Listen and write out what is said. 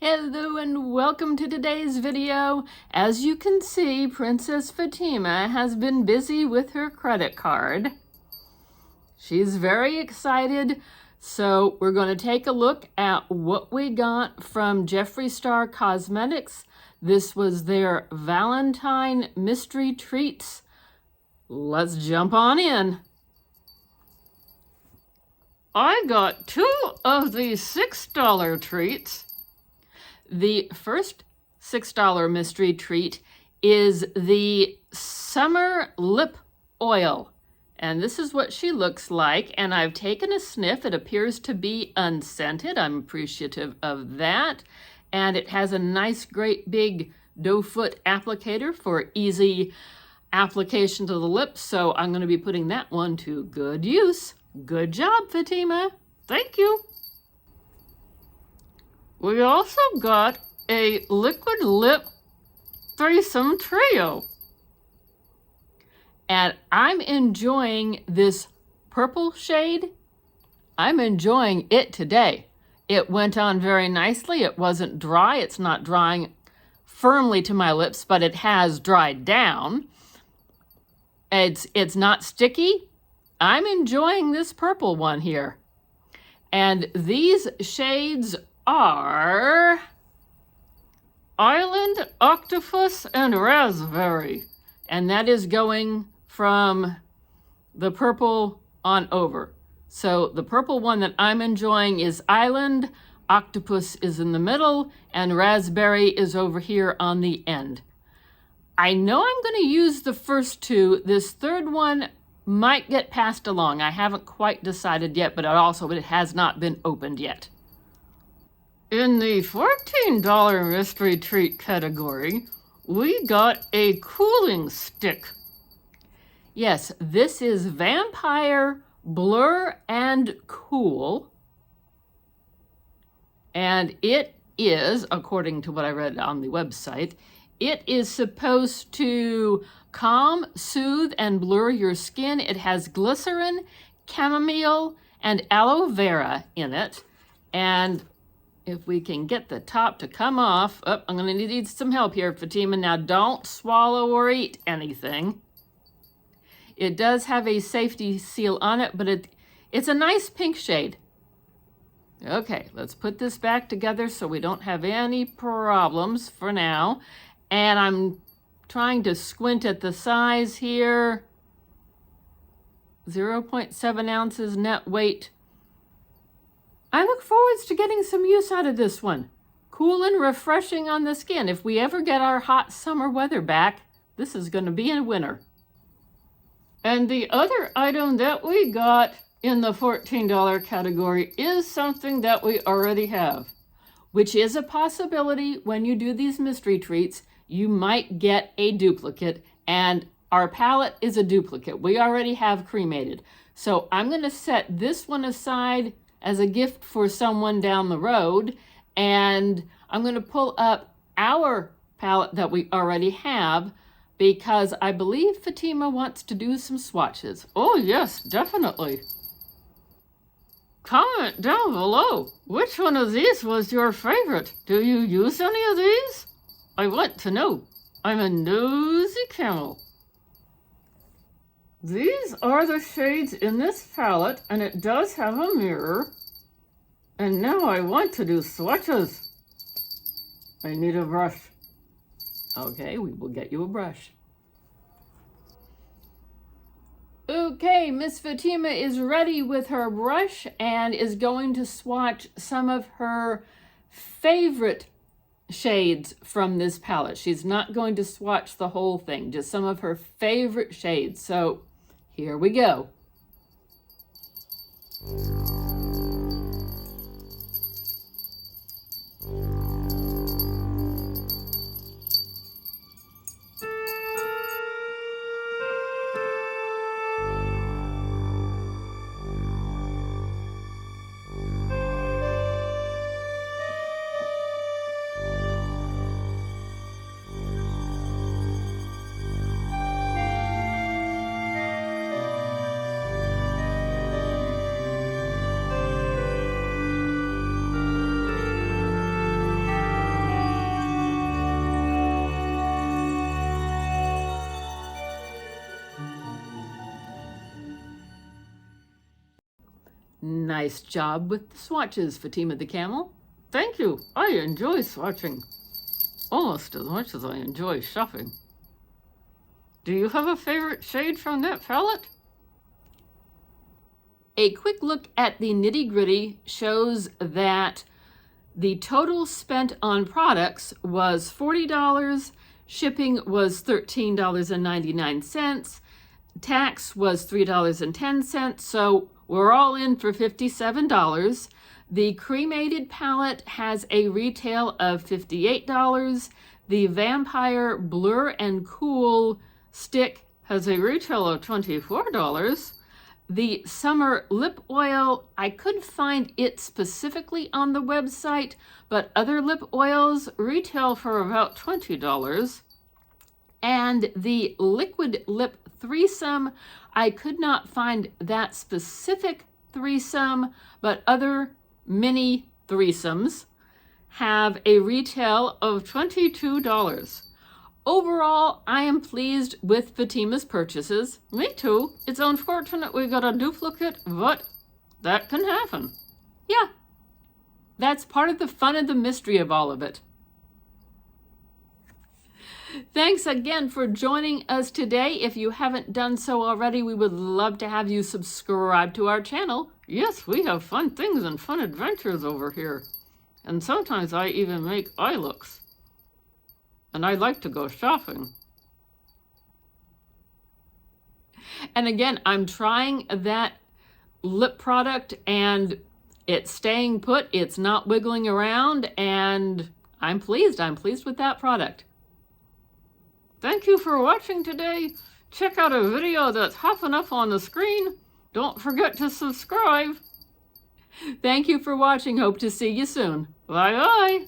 Hello and welcome to today's video. As you can see, Princess Fatima has been busy with her credit card. She's very excited, so we're going to take a look at what we got from Jeffree Star Cosmetics. This was their Valentine mystery treats. Let's jump on in. I got two of these $6 treats. The first $6 mystery treat is the Summer Lip Oil. And this is what she looks like. And I've taken a sniff. It appears to be unscented. I'm appreciative of that. And it has a nice, great big doe foot applicator for easy application to the lips. So I'm going to be putting that one to good use. Good job, Fatima. Thank you. We also got a liquid lip threesome trio. And I'm enjoying this purple shade. I'm enjoying it today. It went on very nicely. It wasn't dry. It's not drying firmly to my lips, but it has dried down. It's not sticky. I'm enjoying this purple one here. And these shades are Island, Octopus, and Raspberry. And that is going from the purple on over. So the purple one that I'm enjoying is Island, Octopus is in the middle, and Raspberry is over here on the end. I know I'm going to use the first two. This third one might get passed along. I haven't quite decided yet, but it has not been opened yet. In the $14 mystery treat category, we got a cooling stick. Yes, this is Vampire Blur and Cool. And it is, according to what I read on the website, it is supposed to calm, soothe, and blur your skin. It has glycerin, chamomile, and aloe vera in it. And if we can get the top to come off. Oh, I'm going to need some help here, Fatima. Now, don't swallow or eat anything. It does have a safety seal on it, but it's a nice pink shade. Okay, let's put this back together so we don't have any problems for now. And I'm trying to squint at the size here. 0.7 ounces net weight. I look forward to getting some use out of this one. Cool and refreshing on the skin. If we ever get our hot summer weather back, this is going to be a winner. And the other item that we got in the $14 category is something that we already have, which is a possibility when you do these mystery treats. You might get a duplicate, and our palette is a duplicate. We already have Cremated. So I'm going to set this one aside as a gift for someone down the road, and I'm going to pull up our palette that we already have because I believe Fatima wants to do some swatches. Oh yes, definitely. Comment down below. Which one of these was your favorite? Do you use any of these? I want to know. I'm a nosy camel. These are the shades in this palette, and it does have a mirror. And now I want to do swatches. I need a brush. Okay, we will get you a brush. Okay, Miss Fatima is ready with her brush and is going to swatch some of her favorite shades from this palette. She's not going to swatch the whole thing, just some of her favorite shades. So here we go. Nice job with the swatches, Fatima the Camel. Thank you. I enjoy swatching almost as much as I enjoy shopping. Do you have a favorite shade from that palette? A quick look at the nitty-gritty shows that the total spent on products was $40, shipping was $13.99, tax was $3.10, so we're all in for $57. The Cremated Palette has a retail of $58. The Vampire Blur and Cool stick has a retail of $24. The Summer Lip Oil, I couldn't find it specifically on the website, but other lip oils retail for about $20. And the Liquid Lip Threesome, I could not find that specific threesome, but other mini threesomes have a retail of $22. Overall, I am pleased with Fatima's purchases. Me too. It's unfortunate we got a duplicate, but that can happen. Yeah, that's part of the fun and the mystery of all of it. Thanks again for joining us today. If you haven't done so already, we would love to have you subscribe to our channel. Yes, we have fun things and fun adventures over here. And sometimes I even make eye looks. And I like to go shopping. And again, I'm trying that lip product and it's staying put. It's not wiggling around and I'm pleased. I'm pleased with that product. Thank you for watching today. Check out a video that's popping up on the screen. Don't forget to subscribe. Thank you for watching. Hope to see you soon. Bye-bye.